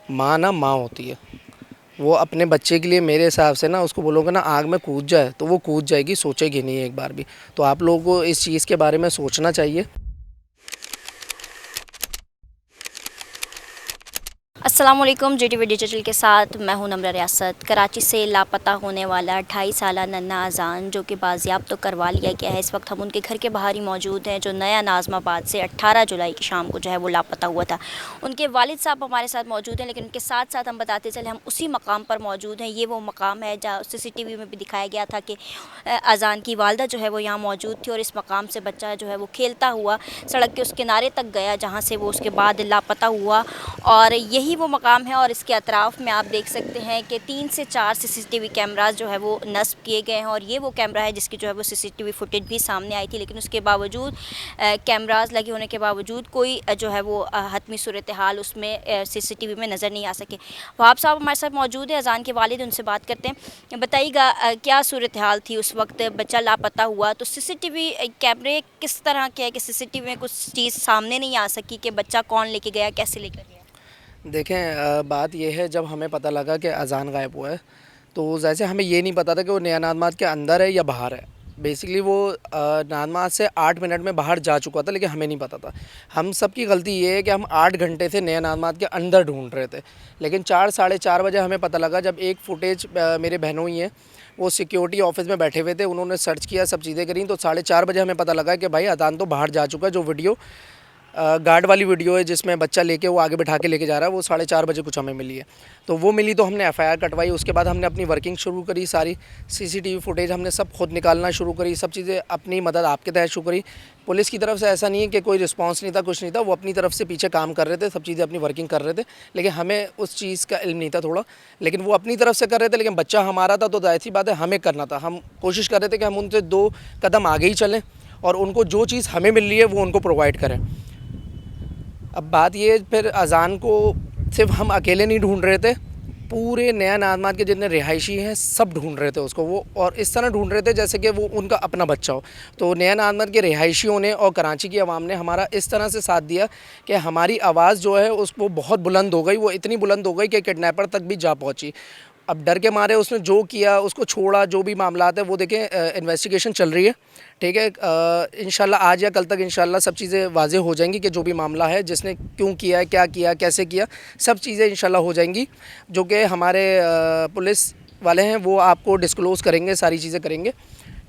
माँ ना माँ होती है। वो अपने बच्चे के लिए मेरे हिसाब से ना उसको बोलोगे ना आग में कूद जाए तो वो कूद जाएगी, सोचेगी नहीं एक बार भी। तो आप लोगों को इस चीज़ के बारे में सोचना चाहिए। अस्सलाम वालेकुम। जीटीवी डिजिटल के साथ मैं हूं नम्रा रियासत। कराची से लापता होने वाला 2.5 साल नन्ना अजान जो कि बाजियाब तो करवा लिया गया है। इस वक्त हम उनके घर के बाहर ही मौजूद हैं, जो नया नाज़माबाद से 18 जुलाई की शाम को जो है वो लापता हुआ था। उनके वालिद साहब हमारे साथ मौजूद हैं, लेकिन उनके साथ साथ हम बताते चले हम उसी मकाम पर मौजूद हैं। ये वो मकाम है जहाँ CCTV में भी दिखाया गया था कि अजान की वालदा जो है वो यहाँ मौजूद थी, और इस मकाम से बच्चा जो है वो खेलता हुआ सड़क के उस किनारे तक गया जहाँ से वो उसके बाद लापता हुआ। और यही वो मकाम है, और इसके अतराफ़ में आप देख सकते हैं कि 3 से 4 CCTV कैमरास जो है वो नस्ब किए गए हैं। और ये वो कैमरा है जिसकी जो है वो CCTV फुटेज भी सामने आई थी, लेकिन उसके बावजूद कैमरास लगे होने के बावजूद कोई जो है वो हतमी सूरत हाल उसमें CCTV में नज़र नहीं आ सके। वहाब साहब हमारे साथ मौजूद है, अजान के वालिद, उनसे बात करते हैं। बताइएगा क्या सूरत हाल थी उस वक्त बच्चा लापता हुआ? तो CCTV कैमरे किस तरह के है कि CCTV में कुछ चीज़ सामने नहीं आ सकी कि बच्चा कौन लेके गया, कैसे लेकर गया? देखें, बात यह है, जब हमें पता लगा कि अज़ान गायब हुआ है तो जैसे हमें ये नहीं पता था कि वो नया नादमात के अंदर है या बाहर है। बेसिकली वो नादमात से 8 मिनट में बाहर जा चुका था, लेकिन हमें नहीं पता था। हम सब की गलती ये है कि हम 8 घंटे से नया नादमात के अंदर ढूंढ रहे थे, लेकिन 4 साढ़े 4 बजे हमें पता लगा, जब एक फुटेज मेरे बहनों ही हैं, वो सिक्योरिटी ऑफिस में बैठे हुए थे, उन्होंने सर्च किया, सब चीज़ें करी, तो 4:30 बजे हमें पता लगा कि भाई अजान तो बाहर जा चुका है। जो वीडियो गार्ड वाली वीडियो है जिसमें बच्चा लेके वो आगे बिठा के लेके जा रहा है, वो 4:30 बजे कुछ हमें मिली है। तो वो मिली तो हमने FIR कटवाई। उसके बाद हमने अपनी वर्किंग शुरू करी, सारी CCTV फुटेज हमने सब खुद निकालना शुरू करी, सब चीज़ें अपनी मदद आपके तहत शुरू करी। पुलिस की तरफ से ऐसा नहीं है कि कोई रिस्पांस नहीं था, कुछ नहीं था, वो अपनी तरफ से पीछे काम कर रहे थे, सब चीज़ें अपनी वर्किंग कर रहे थे, लेकिन हमें उस चीज़ का इल्म नहीं था थोड़ा। लेकिन वो अपनी तरफ से कर रहे थे, लेकिन बच्चा हमारा था तो जाहिर सी बात है हमें करना था। हम कोशिश कर रहे थे कि हम उनसे 2 कदम आगे ही चलें और उनको जो चीज़ हमें मिल रही है वो उनको प्रोवाइड करें। अब बात ये, फिर अज़ान को सिर्फ हम अकेले नहीं ढूंढ रहे थे, पूरे नया नादमात के जितने रिहायशी हैं सब ढूंढ रहे थे उसको, वो और इस तरह ढूंढ रहे थे जैसे कि वो उनका अपना बच्चा हो। तो नया नादमात के रिहायशियों ने और कराची की आवाम ने हमारा इस तरह से साथ दिया कि हमारी आवाज़ जो है उसको बहुत बुलंद हो गई। वो इतनी बुलंद हो गई कि किडनैपर तक भी जा पहुंची। अब डर के मारे उसने जो किया उसको छोड़ा, जो भी मामलात है वो देखें, इन्वेस्टिगेशन चल रही है, ठीक है। इंशाल्लाह आज या कल तक इंशाल्लाह सब चीज़ें वाज़ेह हो जाएंगी कि जो भी मामला है, जिसने क्यों किया है, क्या किया, कैसे किया, सब चीज़ें इंशाल्लाह हो जाएंगी, जो कि हमारे पुलिस वाले हैं वो आपको डिस्क्लोज़ करेंगे, सारी चीज़ें करेंगे,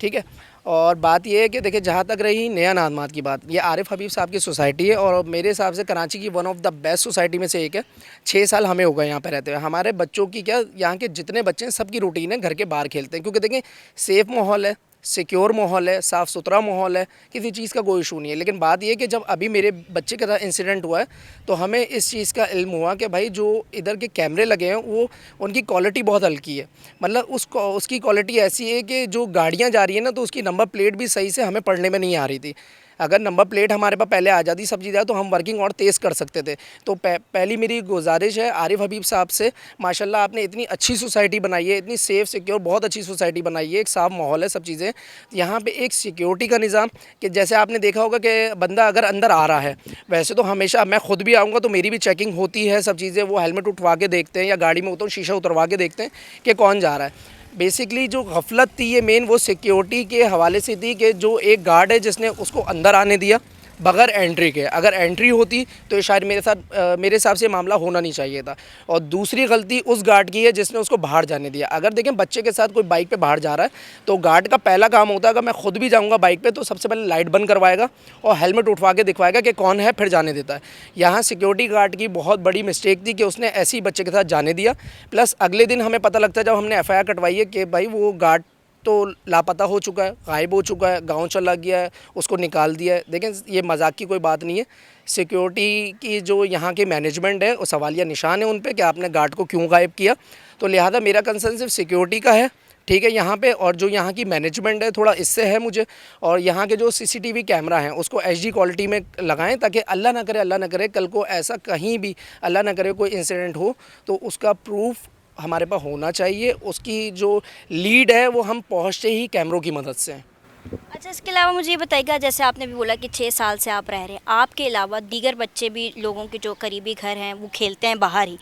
ठीक है। और बात ये है कि देखिए, जहाँ तक रही नया नादमात की बात, ये आरिफ हबीब साहब की सोसाइटी है और मेरे हिसाब से कराची की one of the best society में से एक है। 6 साल हमें हो गए यहाँ पे रहते हुए। हमारे बच्चों की क्या, यहाँ के जितने बच्चे हैं सबकी रूटीन है घर के बाहर खेलते हैं, क्योंकि देखें सेफ़ माहौल है, सिक्योर माहौल है, साफ़ सुथरा माहौल है, किसी चीज़ का कोई इशू नहीं है। लेकिन बात यह कि जब अभी मेरे बच्चे के साथ इंसिडेंट हुआ है तो हमें इस चीज़ का इल्म हुआ कि भाई जो इधर के कैमरे लगे हैं वो उनकी क्वालिटी बहुत हल्की है। मतलब उसकी क्वालिटी ऐसी है कि जो गाड़ियाँ जा रही हैं ना, तो उसकी नंबर प्लेट भी सही से हमें पढ़ने में नहीं आ रही थी। अगर नंबर प्लेट हमारे पास पहले आ जाती, सब चीज़ें, तो हम वर्किंग और तेज़ कर सकते थे। तो पहली मेरी गुजारिश है आरिफ हबीब साहब से, माशाल्लाह आपने इतनी अच्छी सोसाइटी बनाई है, इतनी सेफ़ सिक्योर बहुत अच्छी सोसाइटी बनाई है, एक साफ़ माहौल है, सब चीज़ें। यहाँ पे एक सिक्योरिटी का निज़ाम कि जैसे आपने देखा होगा कि बंदा अगर अंदर आ रहा है, वैसे तो हमेशा मैं खुद भी आऊँगा तो मेरी भी चेकिंग होती है, सब चीज़ें, वो हेलमेट उठवा के देखते हैं या गाड़ी में होता हूँ शीशा उतरवा के देखते हैं कि कौन जा रहा है। बेसिकली जो गफलत थी ये मेन वो सिक्योरिटी के हवाले से थी कि जो एक गार्ड है जिसने उसको अंदर आने दिया बगैर एंट्री के। अगर एंट्री होती तो शायद मेरे हिसाब से मामला होना नहीं चाहिए था। और दूसरी गलती उस गार्ड की है जिसने उसको बाहर जाने दिया। अगर देखें बच्चे के साथ कोई बाइक पे बाहर जा रहा है तो गार्ड का पहला काम होता है, अगर मैं खुद भी जाऊंगा बाइक पे, तो सबसे पहले लाइट बंद करवाएगा और हेलमेट उठवा के दिखवाएगा कि कौन है, फिर जाने देता है। यहाँ सिक्योरिटी गार्ड की बहुत बड़ी मिस्टेक थी कि उसने ऐसे ही बच्चे के साथ जाने दिया। प्लस अगले दिन हमें पता लगता है जब हमने FIR कटवाई है कि भाई वो गार्ड तो लापता हो चुका है, गायब हो चुका है, गांव चला गया है, उसको निकाल दिया है। देखें ये मजाक की कोई बात नहीं है। सिक्योरिटी की जो यहाँ की मैनेजमेंट है वो सवालिया निशान है उन पे कि आपने गार्ड को क्यों गायब किया। तो लिहाजा मेरा कंसर्न सिर्फ सिक्योरिटी का है, ठीक है, यहाँ पे। और जो यहाँ की मैनेजमेंट है थोड़ा इससे है मुझे। और यहाँ के जो CCTV कैमरा हैं उसको HD क्वालिटी में लगाएं, ताकि अल्लाह ना करे कल को ऐसा कहीं भी अल्लाह ना करे कोई इंसिडेंट हो तो उसका प्रूफ हमारे पास होना चाहिए। उसकी जो लीड है वो हम पहुँचते ही कैमरों की मदद से हैं। अच्छा, इसके अलावा मुझे ये बताइएगा, जैसे आपने भी बोला कि 6 साल से आप रह रहे हैं, आपके अलावा दीगर बच्चे भी लोगों के जो करीबी घर हैं वो खेलते हैं बाहर ही,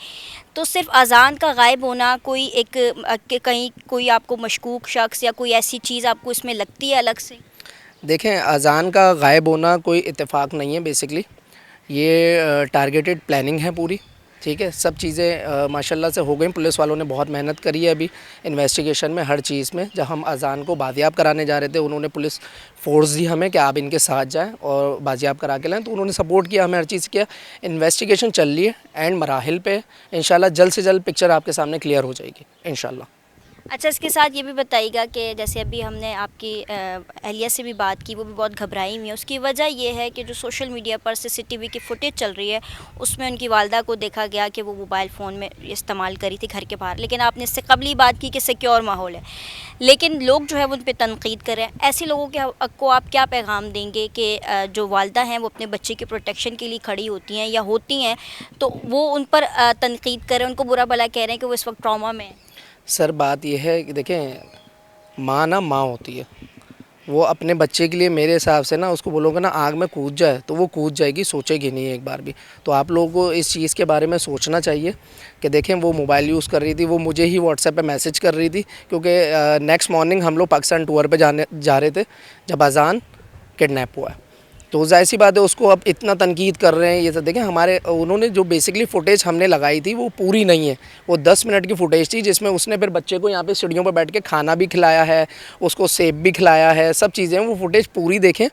तो सिर्फ़ अज़ान का गायब होना कोई एक कि कहीं कोई आपको मशकूक शख्स या कोई ऐसी चीज़ आपको इसमें लगती है अलग से? देखें, अज़ान का गायब होना कोई इत्तेफाक नहीं है बेसिकली। ये टारगेटेड प्लानिंग है पूरी, ठीक है। सब चीज़ें माशाल्लाह से हो गई। पुलिस वालों ने बहुत मेहनत करी है अभी इन्वेस्टिगेशन में, हर चीज़ में। जब हम अज़ान को बाजियाब कराने जा रहे थे, उन्होंने पुलिस फ़ोर्स दी हमें कि आप इनके साथ जाएँ और बाजियाब करा के लाएँ, तो उन्होंने सपोर्ट किया हमें, हर चीज़ किया। इन्वेस्टिगेशन चल रही है, एंड मराहिल पे इंशाल्लाह जल्द से जल्द पिक्चर आपके सामने क्लियर हो जाएगी इंशाल्लाह। अच्छा, इसके साथ ये भी बताइएगा कि जैसे अभी हमने आपकी अहलिया से भी बात की, वो भी बहुत घबराई हुई हैं। उसकी वजह ये है कि जो सोशल मीडिया पर सीसीटीवी की फुटेज चल रही है, उसमें उनकी वालदा को देखा गया कि वो मोबाइल फ़ोन में इस्तेमाल करी थी घर के बाहर। लेकिन आपने इससे कबल ही बात की कि सिक्योर माहौल है, लेकिन लोग जो है वो उन पे तनकीद कर रहे हैं। ऐसे लोगों के को आप क्या पैगाम देंगे कि जो वालदा हैं वो अपने बच्चे के प्रोटेक्शन के लिए खड़ी होती हैं या होती हैं, तो वो उन पर तनकीद कर रहे हैं, उनको बुरा भला कह रहे हैं कि वो इस वक्त ट्रॉमा में हैं? सर, बात यह है कि देखें, माँ ना माँ होती है। वो अपने बच्चे के लिए मेरे हिसाब से ना, उसको बोलोगे ना आग में कूद जाए तो वो कूद जाएगी, सोचेगी नहीं एक बार भी। तो आप लोगों को इस चीज़ के बारे में सोचना चाहिए कि देखें, वो मोबाइल यूज़ कर रही थी, वो मुझे ही व्हाट्सएप पे मैसेज कर रही थी, क्योंकि नेक्स्ट मॉर्निंग हम लोग पाकिस्तान टूर पे जा रहे थे जब अज़ान किडनैप हुआ है। तो ज़ाहिर सी बात है, उसको अब इतना तनकीद कर रहे हैं ये सब। देखें, हमारे उन्होंने जो बेसिकली फुटेज हमने लगाई थी वो पूरी नहीं है, वो 10 मिनट की फुटेज थी, जिसमें उसने फिर बच्चे को यहाँ पे सीढ़ियों पर बैठ के खाना भी खिलाया है, उसको सेब भी खिलाया है, सब चीज़ें। वो फुटेज पूरी देखें,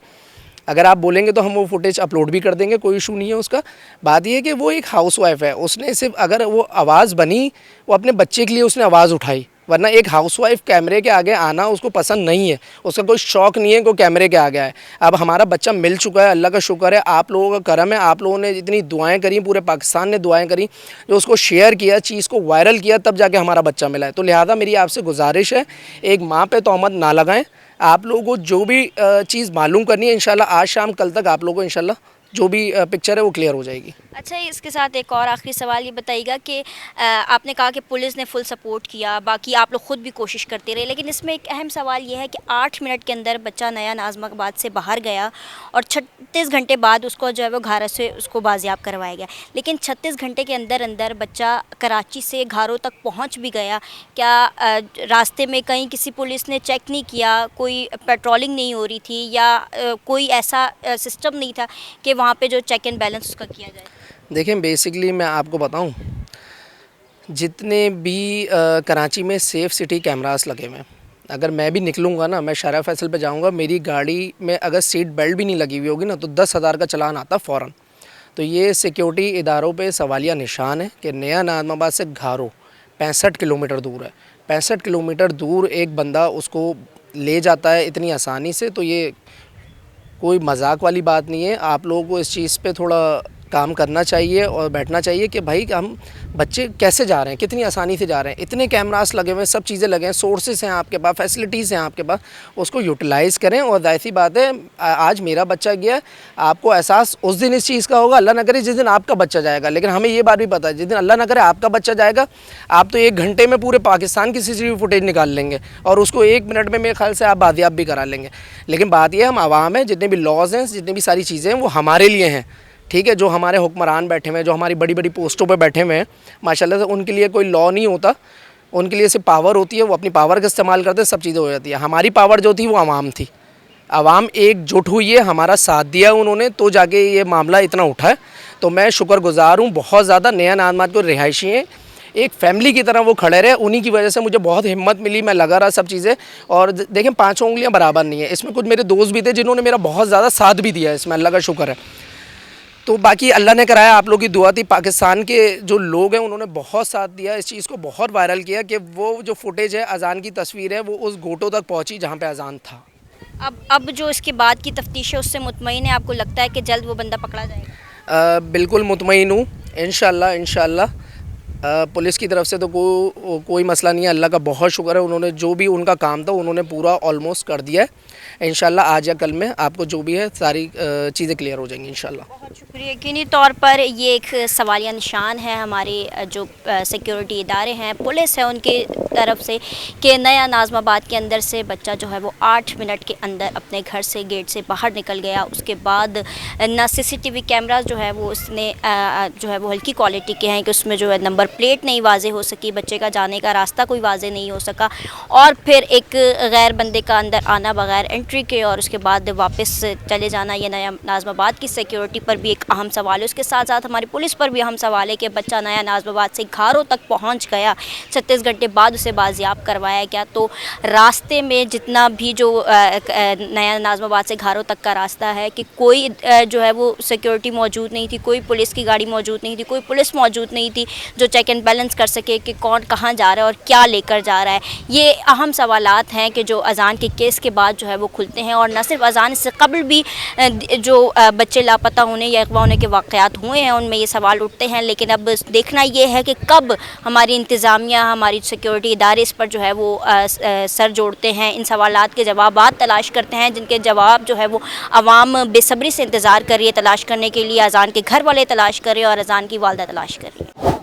अगर आप बोलेंगे तो हम वो फुटेज अपलोड भी कर देंगे, कोई इशू नहीं है उसका। बात ये है कि वो एक हाउसवाइफ है, उसने सिर्फ, अगर वो आवाज़ बनी, वो अपने बच्चे के लिए उसने आवाज़ उठाई, वरना एक हाउसवाइफ कैमरे के आगे आना उसको पसंद नहीं है, उसका कोई शौक़ नहीं है कि वो कैमरे के आगे आए। अब हमारा बच्चा मिल चुका है, अल्लाह का शुक्र है, आप लोगों का करम है, आप लोगों ने इतनी दुआएं करी, पूरे पाकिस्तान ने दुआएं करी, जो उसको शेयर किया, चीज़ को वायरल किया, तब जाके हमारा बच्चा मिला है। तो लिहाजा मेरी आपसे गुजारिश है, एक माँ पे तोहमत ना लगाएं। आप लोगों को जो भी चीज़ मालूम करनी है, इंशाल्लाह आज शाम कल तक आप लोगों को इंशाल्लाह जो भी पिक्चर है वो क्लियर हो जाएगी। अच्छा, इसके साथ एक और आखिरी सवाल ये बताइएगा कि आपने कहा कि पुलिस ने फुल सपोर्ट किया, बाकी आप लोग ख़ुद भी कोशिश करते रहे, लेकिन इसमें एक अहम सवाल ये है कि 8 मिनट के अंदर बच्चा नया नाज़माबाद से बाहर गया और 36 घंटे बाद उसको जो है वो घारा से उसको बाजियाब करवाया गया, लेकिन 36 घंटे के अंदर अंदर बच्चा कराची से घारों तक पहुँच भी गया। क्या रास्ते में कहीं किसी पुलिस ने चेक नहीं किया, कोई पेट्रोलिंग नहीं हो रही थी, या कोई ऐसा सिस्टम नहीं था कि वहाँ पे जो चेक एंड बैलेंस उसका किया जाए? देखें, बेसिकली मैं आपको बताऊं, जितने भी कराची में सेफ़ सिटी कैमरास लगे हुए हैं, अगर मैं भी निकलूँगा ना, मैं शारा फैसल पे जाऊँगा, मेरी गाड़ी में अगर सीट बेल्ट भी नहीं लगी हुई होगी ना, तो 10,000 का चालान आता फ़ौरन। तो ये सिक्योरिटी इदारों पे सवालिया निशान है कि नया नाज़माबाद से घारो 65 किलोमीटर दूर है। 65 किलोमीटर दूर एक बंदा उसको ले जाता है इतनी आसानी से, तो ये कोई मजाक वाली बात नहीं है। आप लोगों को इस चीज़ पे थोड़ा काम करना चाहिए और बैठना चाहिए कि भाई हम बच्चे कैसे जा रहे हैं, कितनी आसानी से जा रहे हैं, इतने कैमरास लगे हुए हैं, सब चीज़ें लगे हैं, सोर्सेस हैं आपके पास, फैसिलिटीज़ हैं आपके पास, उसको यूटिलाइज़ करें। और जाहिर सी बात है, आज मेरा बच्चा गया, आपको एहसास उस दिन इस चीज़ का होगा, अल्लाह ना करे जिस दिन आपका बच्चा जाएगा। लेकिन हमें ये बात भी पता है, जिस दिन अल्लाह ना करे आपका बच्चा जाएगा, आप तो 1 घंटे में पूरे पाकिस्तान की CCTV फुटेज निकाल लेंगे और उसको 1 मिनट में मेरे ख्याल से आप बाजियाब भी करा लेंगे। लेकिन बात यह है, हम आवाम हैं, जितने भी लॉज़ हैं, जितनी भी सारी चीज़ें हैं, वो हमारे लिए हैं, ठीक है। जो हमारे हुक्मरान बैठे हुए हैं, जो हमारी बड़ी बड़ी पोस्टों पे बैठे हुए हैं, माशाल्लाह से उनके लिए कोई लॉ नहीं होता, उनके लिए सिर्फ पावर होती है, वो अपनी पावर का इस्तेमाल करते हैं, सब चीज़ें हो जाती है। हमारी पावर जो थी वो आवाम थी, आवाम एकजुट हुई है, हमारा साथ दिया उन्होंने, तो जाके ये मामला इतना उठा है। तो मैं शुक्रगुजार हूँ बहुत ज़्यादा। नया नाज़माबाद को रिहायशी हैं, एक फैमिली की तरह वो खड़े रहे, उन्हीं की वजह से मुझे बहुत हिम्मत मिली, मैं लगा रहा सब चीज़ें। और देखें, 5 उंगलियां बराबर नहीं है, इसमें कुछ मेरे दोस्त भी थे जिन्होंने मेरा बहुत ज़्यादा साथ भी दिया, इसमें अल्लाह का शुक्र है। तो बाकी अल्लाह ने कराया, आप लोगों की दुआ थी, पाकिस्तान के जो लोग हैं उन्होंने बहुत साथ दिया, इस चीज़ को बहुत वायरल किया कि वो जो फुटेज है, अज़ान की तस्वीर है, वो उस घोटों तक पहुँची जहाँ पे अज़ान था। अब जो इसके बाद की तफ्तीश है उससे मुतमईन है, आपको लगता है कि जल्द वो बंदा पकड़ा जाएगा? बिल्कुल मुतमईन हूँ, इंशाल्लाह इंशाल्लाह पुलिस की तरफ से तो कोई मसला नहीं है, अल्लाह का बहुत शुक्र है, उन्होंने जो भी उनका काम था उन्होंने पूरा ऑलमोस्ट कर दिया है। इंशाल्लाह आज या कल में आपको जो भी है सारी चीज़ें क्लियर हो जाएंगी इंशाल्लाह। बहुत शुक्रिया। यकीनी तौर पर ये एक सवालिया निशान है हमारे जो सिक्योरिटी इदारे हैं, पुलिस है, उनकी तरफ से कि नया नाज़माबाद के अंदर से बच्चा जो है वो 8 मिनट के अंदर अपने घर से गेट से बाहर निकल गया। उसके बाद ना सीसीटीवी कैमरास जो है वो उसने जो है वो हल्की क्वालिटी के हैं कि उसमें जो है नंबर प्लेट नहीं वाजे हो सकी, बच्चे का जाने का रास्ता कोई वाजे नहीं हो सका, और फिर एक गैर बंदे का अंदर आना बगैर एंट्री के और उसके बाद वापस चले जाना, ये नया नाज़माबाद की सिक्योरिटी पर भी एक अहम सवाल है। उसके साथ साथ हमारी पुलिस पर भी अहम सवाल है कि बच्चा नया नाज़माबाद से घारों तक पहुंच गया, 36 घंटे बाद उसे बाजियाब करवाया गया, तो रास्ते में जितना भी जो नया नाज़माबाद से घारों तक का रास्ता है कि कोई जो है वो सिक्योरिटी मौजूद नहीं थी, कोई पुलिस की गाड़ी मौजूद नहीं थी, कोई पुलिस मौजूद नहीं थी जो चेक एंड बैलेंस कर सके कि कौन कहाँ जा रहा है और क्या लेकर जा रहा है। ये अहम सवालात हैं कि जो अज़ान के केस के बाद जो है वो खुलते हैं, और न सिर्फ अज़ान से कबल भी जो बच्चे लापता होने या अगवा होने के वाक़यात हुए हैं उनमें ये सवाल उठते हैं। लेकिन अब देखना ये है कि कब हमारी इंतज़ामिया, हमारी सिक्योरिटी इदारे इस पर जो है वो सर जोड़ते हैं, इन सवालात के जवाबात तलाश करते हैं, जिनके जवाब जो है वो आवाम बेसब्री से इंतज़ार कर रही है तलाश करने के लिए। अज़ान के घर वाले तलाश कर रहे हैं और अज़ान की वालदा तलाश कर रही है।